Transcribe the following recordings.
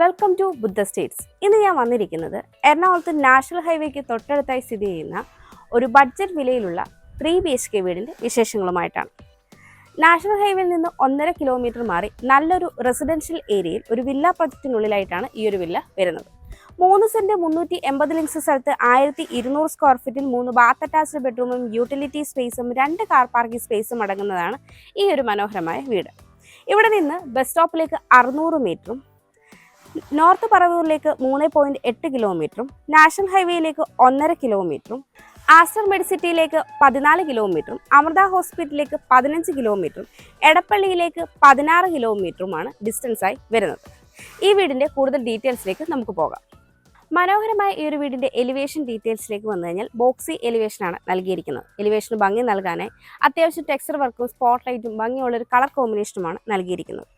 Welcome to Buddha States. ഇന്ന് ഞാൻ വന്നിരിക്കുന്നത് എറണാകുളത്ത് നാഷണൽ ഹൈവേക്ക് തൊട്ടടുത്തായി സ്ഥിതി ചെയ്യുന്ന ഒരു ബഡ്ജറ്റ് വിലയിലുള്ള 3 BHK വീടിൻ്റെ വിശേഷങ്ങളുമായിട്ടാണ്. നാഷണൽ ഹൈവേയിൽ നിന്ന് 1.5 കിലോമീറ്റർ മാറി നല്ലൊരു റെസിഡൻഷ്യൽ ഏരിയയിൽ ഒരു വില്ല പ്രൊജക്റ്റിനുള്ളിലായിട്ടാണ് ഈ ഒരു വില്ല വരുന്നത്. 3 സെന്റ് 380 ലിങ്സ് സ്ഥലത്ത് 1200 സ്ക്വയർ ഫീറ്റിൽ 3 ബാത്ത് അറ്റാച്ച്ഡ് ബെഡ്റൂമും യൂട്ടിലിറ്റി സ്പേസും 2 കാർ പാർക്കിംഗ് സ്പേസും അടങ്ങുന്നതാണ് ഈ ഒരു മനോഹരമായ വീട്. ഇവിടെ നിന്ന് ബസ് സ്റ്റോപ്പിലേക്ക് 600 മീറ്ററും നോർത്ത് പറവൂരിലേക്ക് 3.8 കിലോമീറ്ററും നാഷണൽ ഹൈവേയിലേക്ക് 1.5 കിലോമീറ്ററും ആസ്റ്റർ മെഡിസിറ്റിയിലേക്ക് 14 കിലോമീറ്ററും അമൃത ഹോസ്പിറ്റലിലേക്ക് 15 കിലോമീറ്ററും എടപ്പള്ളിയിലേക്ക് 16 കിലോമീറ്ററുമാണ് ഡിസ്റ്റൻസായി വരുന്നത്. ഈ വീടിൻ്റെ കൂടുതൽ ഡീറ്റെയിൽസിലേക്ക് നമുക്ക് പോകാം. മനോഹരമായ ഈ ഒരു വീടിൻ്റെ എലിവേഷൻ ഡീറ്റെയിൽസിലേക്ക് വന്നു കഴിഞ്ഞാൽ ബോക്സി എലിവേഷനാണ് നൽകിയിരിക്കുന്നത്. എലിവേഷന് ഭംഗി നൽകാനായി അത്യാവശ്യം ടെക്സ്ചർ വർക്കും സ്പോട്ട് ലൈറ്റും ഭംഗിയുള്ളൊരു കളർ കോമ്പിനേഷനുമാണ് നൽകിയിരിക്കുന്നത്.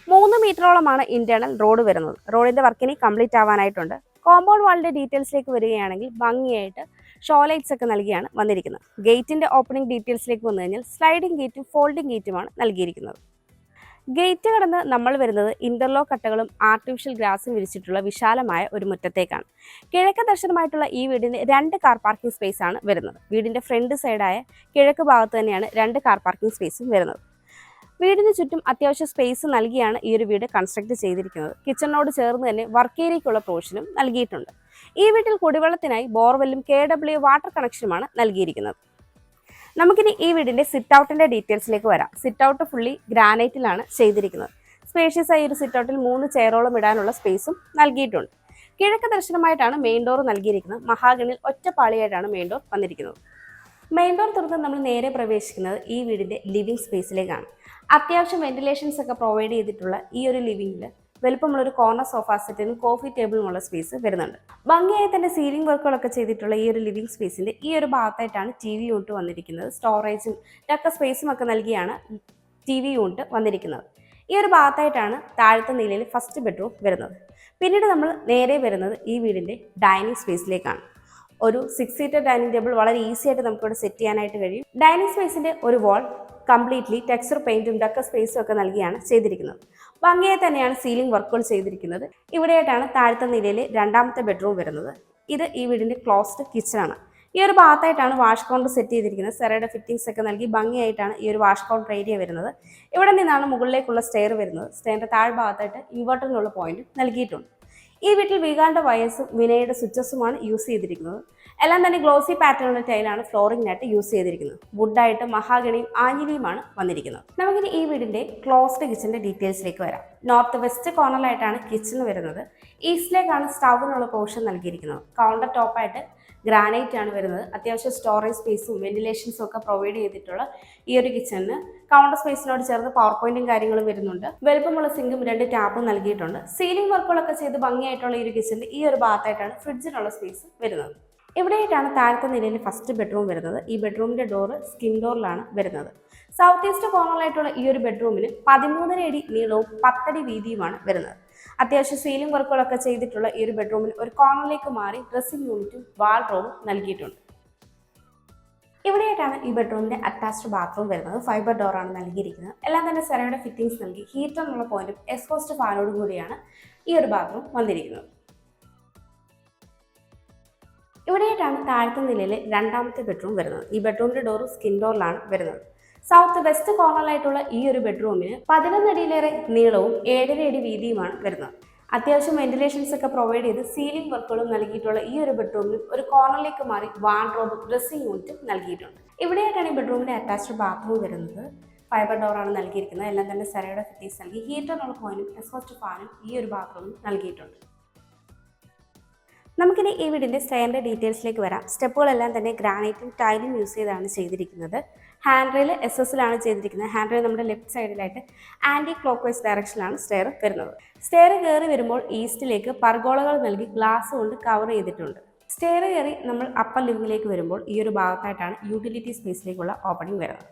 3 മീറ്ററോളമാണ് ഇന്റേണൽ റോഡ് വരുന്നത്. റോഡിന്റെ വർക്കിനി കംപ്ലീറ്റ് ആവാനായിട്ടുണ്ട്. കോമ്പൗണ്ട് വാളിന്റെ ഡീറ്റെയിൽസിലേക്ക് വരികയാണെങ്കിൽ ഭംഗിയായിട്ട് ഷോ ലൈറ്റ്സ് ഒക്കെ നൽകിയാണ് വന്നിരിക്കുന്നത്. ഗേറ്റിന്റെ ഓപ്പണിംഗ് ഡീറ്റെയിൽസിലേക്ക് വന്നു കഴിഞ്ഞാൽ സ്ലൈഡിംഗ് ഗേറ്റും ഫോൾഡിംഗ് ഗേറ്റുമാണ് നൽകിയിരിക്കുന്നത്. ഗേറ്റ് കടന്ന് നമ്മൾ വരുന്നത് ഇന്റർലോക്ക് കട്ടകളും ആർട്ടിഫിഷ്യൽ ഗ്രാസും വിരിച്ചിട്ടുള്ള വിശാലമായ ഒരു മുറ്റത്തേക്കാണ്. കിഴക്ക് ദർശനമായിട്ടുള്ള ഈ വീടിന് 2 കാർ പാർക്കിംഗ് സ്പേസ് ആണ് വരുന്നത്. വീടിന്റെ ഫ്രണ്ട് സൈഡായ കിഴക്ക് ഭാഗത്ത് തന്നെയാണ് 2 കാർ പാർക്കിംഗ് സ്പേസും വരുന്നത്. വീടിന് ചുറ്റും അത്യാവശ്യം സ്പേസ് നൽകിയാണ് ഈ ഒരു വീട് കൺസ്ട്രക്ട് ചെയ്തിരിക്കുന്നത്. കിച്ചണിനോട് ചേർന്ന് തന്നെ വർക്ക് ഏരിയയ്ക്കുള്ള പ്രൊവിഷനും നൽകിയിട്ടുണ്ട്. ഈ വീട്ടിൽ കുടിവെള്ളത്തിനായി ബോർവെല്ലും KW വാട്ടർ കണക്ഷനുമാണ് നൽകിയിരിക്കുന്നത്. നമുക്കിനി ഈ വീടിന്റെ സിറ്റ് ഔട്ടിന്റെ ഡീറ്റെയിൽസിലേക്ക് വരാം. സിറ്റ് ഔട്ട് ഫുള്ളി ഗ്രാനൈറ്റിലാണ് ചെയ്തിരിക്കുന്നത്. സ്പേഷ്യസ് ആയി ഒരു സിറ്റ് ഔട്ടിൽ 3 ചെയറോളം ഇടാനുള്ള സ്പേസും നൽകിയിട്ടുണ്ട്. കിഴക്ക് ദർശനമായിട്ടാണ് മെയിൻ ഡോർ നൽകിയിരിക്കുന്നത്. മഹാഗണിൽ ഒറ്റപ്പാളിയായിട്ടാണ് മെയിൻ ഡോർ വന്നിരിക്കുന്നത്. മെയിൻ ഡോർ തുറന്ന് നമ്മൾ നേരെ പ്രവേശിക്കുന്നത് ഈ വീടിന്റെ ലിവിംഗ് സ്പേസിലേക്കാണ്. അത്യാവശ്യം വെന്റിലേഷൻസ് ഒക്കെ പ്രൊവൈഡ് ചെയ്തിട്ടുള്ള ഈ ഒരു ലിവിംഗിൽ വലുപ്പമുള്ളൊരു കോർണർ സോഫ സെറ്റിനും കോഫി ടേബിളിനുമുള്ള സ്പേസ് വരുന്നുണ്ട്. ഭംഗിയായി തന്നെ സീലിംഗ് വർക്കുകളൊക്കെ ചെയ്തിട്ടുള്ള ഈ ഒരു ലിവിംഗ് സ്പേസിന്റെ ഈ ഒരു ഭാഗത്തായിട്ടാണ് TV യൂണിറ്റ് വന്നിരിക്കുന്നത്. സ്റ്റോറേജും ഒക്കെ സ്പേസും ഒക്കെ നൽകിയാണ് TV യൂണിറ്റ് വന്നിരിക്കുന്നത്. ഈ ഒരു ഭാഗത്തായിട്ടാണ് താഴത്തെ നിലയിൽ ഫസ്റ്റ് ബെഡ്റൂം വരുന്നത്. പിന്നീട് നമ്മൾ നേരെ വരുന്നത് ഈ വീടിന്റെ ഡൈനിങ് സ്പേസിലേക്കാണ്. ഒരു 6 സീറ്റർ ഡൈനിങ് ടേബിൾ വളരെ ഈസി ആയിട്ട് നമുക്കിവിടെ സെറ്റ് ചെയ്യാനായിട്ട് കഴിയും. ഡൈനിങ് സ്പേസിന്റെ ഒരു വാൾ കംപ്ലീറ്റ്ലി ടെക്സ്ചർ പെയിന്റും ഡക്ക സ്പേസും ഒക്കെ നൽകിയാണ് ചെയ്തിരിക്കുന്നത്. ഭംഗിയായി തന്നെയാണ് സീലിംഗ് വർക്കുകൾ ചെയ്തിരിക്കുന്നത്. ഇവിടെയായിട്ടാണ് താഴത്തെ നിലയിൽ 2ാമത്തെ ബെഡ്റൂം വരുന്നത്. ഇത് ഈ വീടിന്റെ ക്ലോസ്ഡ് കിച്ചൺ ആണ്. ഈ ഒരു ഭാഗത്തായിട്ടാണ് വാഷ് കൗണ്ടർ സെറ്റ് ചെയ്തിരിക്കുന്നത്. സെറയുടെ ഫിറ്റിംഗ്സ് ഒക്കെ നൽകി ഭംഗിയായിട്ടാണ് ഈ ഒരു വാഷ് കൗണ്ടർ ഏരിയ വരുന്നത്. ഇവിടെ നിന്നാണ് മുകളിലേക്കുള്ള സ്റ്റെയർ വരുന്നത്. സ്റ്റെയറിന്റെ താഴ്ഭാഗത്തായിട്ട് ഇൻവെർട്ടറിനുള്ള പോയിന്റ് നൽകിയിട്ടുണ്ട്. ഈ വീട്ടിൽ വീഗാന്റെ വയേഴ്സും വിനയുടെ സ്വിച്ചസുമാണ് യൂസ് ചെയ്തിരിക്കുന്നത്. എല്ലാം തന്നെ ഗ്ലോസി പാറ്റേണുള്ള ടൈലാണ് ഫ്ലോറിംഗിനായിട്ട് യൂസ് ചെയ്തിരിക്കുന്നത്. വുഡായിട്ട് മഹാഗണിയും ആഞ്ഞിലിയുമാണ് വന്നിരിക്കുന്നത്. നമുക്കിനി ഈ വീടിന്റെ ക്ലോസ്ഡ് കിച്ചന്റെ ഡീറ്റെയിൽസിലേക്ക് വരാം. നോർത്ത് വെസ്റ്റ് കോർണറിലായിട്ടാണ് കിച്ചൺ വരുന്നത്. ഈസ്റ്റിലേക്കാണ് സ്റ്റൗവിനുള്ള പോർഷൻ നൽകിയിരിക്കുന്നത്. കൗണ്ടർ ടോപ്പായിട്ട് ഗ്രാനൈറ്റ് ആണ് വരുന്നത്. അത്യാവശ്യം സ്റ്റോറേജ് സ്പേസും വെന്റിലേഷൻസും ഒക്കെ പ്രൊവൈഡ് ചെയ്തിട്ടുള്ള ഈ ഒരു കിച്ചണിന് കൗണ്ടർ സ്പേസിനോട് ചേർന്ന് പവർ പോയിന്റും കാര്യങ്ങളും വരുന്നുണ്ട്. വലുപ്പമുള്ള സിങ്കും 2 ടാപ്പും നൽകിയിട്ടുണ്ട്. സീലിംഗ് വർക്കുകളൊക്കെ ചെയ്ത് ഭംഗിയായിട്ടുള്ള ഈ ഒരു കിച്ചണിന്റെ ഈ ഒരു ഭാഗത്തായിട്ടാണ് ഫ്രിഡ്ജിനുള്ള സ്പേസ് വരുന്നത്. ഇവിടെയായിട്ടാണ് താഴത്തെ നിലയിൽ ഫസ്റ്റ് ബെഡ്റൂം വരുന്നത്. ഈ ബെഡ്റൂമിന്റെ ഡോറ് സ്കിൻ ഡോറിലാണ് വരുന്നത്. സൗത്ത് ഈസ്റ്റ് കോർണറിലായിട്ടുള്ള ഈ ഒരു ബെഡ്റൂമിന് 13 അടി നീളവും 10 അടി വീതിയുമാണ് വരുന്നത്. അത്യാവശ്യം സീലിംഗ് വർക്കുകളൊക്കെ ചെയ്തിട്ടുള്ള ഈ ഒരു ബെഡ്റൂമിന് ഒരു കോർണറിലേക്ക് മാറി ഡ്രസ്സിംഗ് യൂണിറ്റും വാൾഡ്രോബും നൽകിയിട്ടുണ്ട്. ഇവിടെയായിട്ടാണ് ഈ ബെഡ്റൂമിന്റെ അറ്റാച്ച്ഡ് ബാത്റൂം വരുന്നത്. ഫൈബർ ഡോറാണ് നൽകിയിരിക്കുന്നത്. എല്ലാം തന്നെ സെറയുടെ ഫിറ്റിംഗ്സ് നൽകി ഹീറ്റർ എന്നുള്ള പോയിന്റും എക്സ്ഹോസ്റ്റ് ഫാനോടും കൂടിയാണ് ഈ ഒരു ബാത്റൂം വന്നിരിക്കുന്നത്. ഇവിടെയായിട്ടാണ് താഴത്തെ നിലയിൽ 2ാമത്തെ ബെഡ്റൂം വരുന്നത്. ഈ ബെഡ്റൂമിന്റെ ഡോറ് സ്കിൻ ഡോറിലാണ് വരുന്നത്. സൗത്ത് വെസ്റ്റ് കോർണറിലായിട്ടുള്ള ഈ ഒരു ബെഡ്റൂമിന് 11 അടിയിലേറെ നീളവും 7.5 അടി വീതിയുമാണ് വരുന്നത്. അത്യാവശ്യം വെന്റിലേഷൻസ് ഒക്കെ പ്രൊവൈഡ് ചെയ്ത് സീലിംഗ് വർക്കുകളും നൽകിയിട്ടുള്ള ഈ ഒരു ബെഡ്റൂമിൽ ഒരു കോർണറിലേക്ക് മാറി വാർഡ്രോബും ഡ്രസ്സിംഗ് യൂണിറ്റും നൽകിയിട്ടുണ്ട്. ഇവിടെയായിട്ടാണ് ഈ ബെഡ്റൂമിന്റെ അറ്റാച്ച്ഡ് ബാത്റൂം വരുന്നത്. ഫൈബർ ഡോറാണ് നൽകിയിരിക്കുന്നത്. എല്ലാം തന്നെ സെറയുടെ ഫിറ്റിംഗ്സ് നൽകി ഹീറ്ററിനുള്ള പോയിന്റും എക്സ്ഹോസ്റ്റ് ഫാനും ഈ ഒരു ബാത്റൂമിൽ നൽകിയിട്ടുണ്ട്. നമുക്കിനി ഈ വീടിൻ്റെ സ്റ്റെയറിൻ്റെ ഡീറ്റെയിൽസിലേക്ക് വരാം. സ്റ്റെപ്പുകളെല്ലാം തന്നെ ഗ്രാനൈറ്റും ടൈലും യൂസ് ചെയ്താണ് ചെയ്തിരിക്കുന്നത്. ഹാൻഡ് റെയിൽ SS-ലാണ് ചെയ്തിരിക്കുന്നത്. ഹാൻഡ് റെയിൽ നമ്മുടെ ലെഫ്റ്റ് സൈഡിലായിട്ട് ആൻറ്റി ക്ലോക്ക് വൈസ് ഡയറക്ഷനിലാണ് സ്റ്റെയർ വരുന്നത്. സ്റ്റെയർ കയറി വരുമ്പോൾ ഈസ്റ്റിലേക്ക് പർഗോളകൾ നൽകി ഗ്ലാസ് കൊണ്ട് കവർ ചെയ്തിട്ടുണ്ട്. സ്റ്റെയർ കയറി നമ്മൾ അപ്പർ ലിവിങ്ങിലേക്ക് വരുമ്പോൾ ഈ ഒരു ഭാഗത്തായിട്ടാണ് യൂട്ടിലിറ്റി സ്പേസിലേക്കുള്ള ഓപ്പണിംഗ് വരുന്നത്.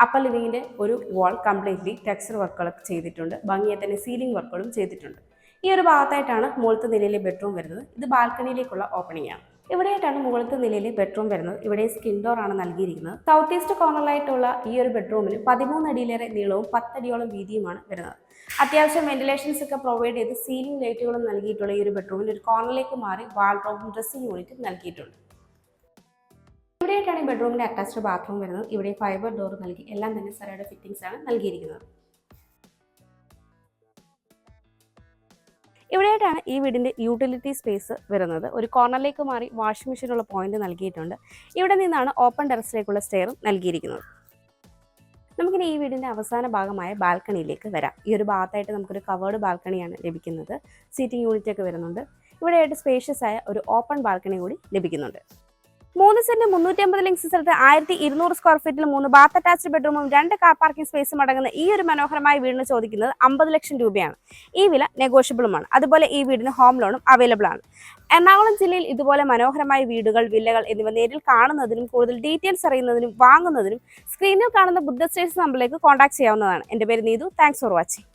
അപ്പർ ലിവിങ്ങിൻ്റെ ഒരു വാൾ കംപ്ലീറ്റ്ലി ടെക്സ്ചർ വർക്കുകളൊക്കെ ചെയ്തിട്ടുണ്ട്. ഭംഗിയായി തന്നെ സീലിംഗ് വർക്കുകളും ചെയ്തിട്ടുണ്ട്. ഈ ഒരു ഭാഗത്തായിട്ടാണ് മുകളിലത്തെ നിലയിലെ ബെഡ്റൂം വരുന്നത്. ഇത് ബാൽക്കണിയിലേക്കുള്ള ഓപ്പണിംഗ് ആണ്. ഇവിടെയായിട്ടാണ് മുകളിലത്തെ നിലയിലെ ബെഡ്റൂം വരുന്നത്. ഇവിടെ സ്കിൻ ഡോർ ആണ് നൽകിയിരിക്കുന്നത്. സൗത്ത് ഈസ്റ്റ് കോർണറിലായിട്ടുള്ള ഈ ഒരു ബെഡ്റൂമിന് 13 അടിയിലേറെ നീളവും 10 അടിയോളം വീതിയുമാണ് വരുന്നത്. അത്യാവശ്യം വെന്റിലേഷൻസ് ഒക്കെ പ്രൊവൈഡ് ചെയ്ത് സീലിംഗ് ലൈറ്റുകളും നൽകിയിട്ടുള്ള ഈ ഒരു ബെഡ്റൂമിൽ ഒരു കോർണറിലേക്ക് മാറി വാർഡ്രോബും ഡ്രസ്സിംഗ് യൂണിറ്റും നൽകിയിട്ടുണ്ട്. ഇവിടെയായിട്ടാണ് ഈ ബെഡ്റൂമിന്റെ അറ്റാച്ച്ഡ് ബാത്റൂം വരുന്നത്. ഇവിടെ ഫൈബർ ഡോർ നൽകി എല്ലാം തന്നെ സെറായുടെ ഫിറ്റിംഗ്സ് ആണ് നൽകിയിരിക്കുന്നത്. ഇവിടെയായിട്ടാണ് ഈ വീടിൻ്റെ യൂട്ടിലിറ്റി സ്പേസ് വരുന്നത്. ഒരു കോർണറിലേക്ക് മാറി വാഷിംഗ് മെഷീനുള്ള പോയിന്റ് നൽകിയിട്ടുണ്ട്. ഇവിടെ നിന്നാണ് ഓപ്പൺ ടെറസിലേക്കുള്ള സ്റ്റെയറും നൽകിയിരിക്കുന്നത്. നമുക്കിനി ഈ വീടിൻ്റെ അവസാന ഭാഗമായ ബാൽക്കണിയിലേക്ക് വരാം. ഈ ഒരു ഭാഗത്തായിട്ട് നമുക്കൊരു കവേർഡ് ബാൽക്കണിയാണ് ലഭിക്കുന്നത്. സീറ്റിംഗ് യൂണിറ്റ് ഒക്കെ വരുന്നുണ്ട്. ഇവിടെയായിട്ട് സ്പേഷ്യസ് ആയ ഒരു ഓപ്പൺ ബാൽക്കണി കൂടി ലഭിക്കുന്നുണ്ട്. 3 സെന്റ് 350 ലിങ്സ് സ്ഥലത്ത് 1200 സ്ക്വയർ ഫീറ്റിൽ 3 ബാത്ത് അറ്റാച്ച്ഡ് ബെഡ്റൂമും 2 കാർ പാർക്കിംഗ് സ്പേസും അടങ്ങുന്ന ഈ ഒരു മനോഹരമായ വീടിന് ചോദിക്കുന്നത് 50 ലക്ഷം രൂപയാണ്. ഈ വില നെഗോഷ്യബിളുമാണ്. അതുപോലെ ഈ വീടിന് ഹോം ലോണും അവൈലബിൾ ആണ്. എറണാകുളം ജില്ലയിൽ ഇതുപോലെ മനോഹരമായ വീടുകൾ, വില്ലകൾ എന്നിവ നേരിൽ കാണുന്നതിനും കൂടുതൽ ഡീറ്റെയിൽസ് അറിയുന്നതിനും വാങ്ങുന്നതിനും സ്ക്രീനിൽ കാണുന്ന ബുദ്ധ സ്റ്റേഴ്സ് നമ്പറിലേക്ക് കോൺടാക്ട് ചെയ്യാവുന്നതാണ്. എൻ്റെ പേര് നീതു. Thanks for watching.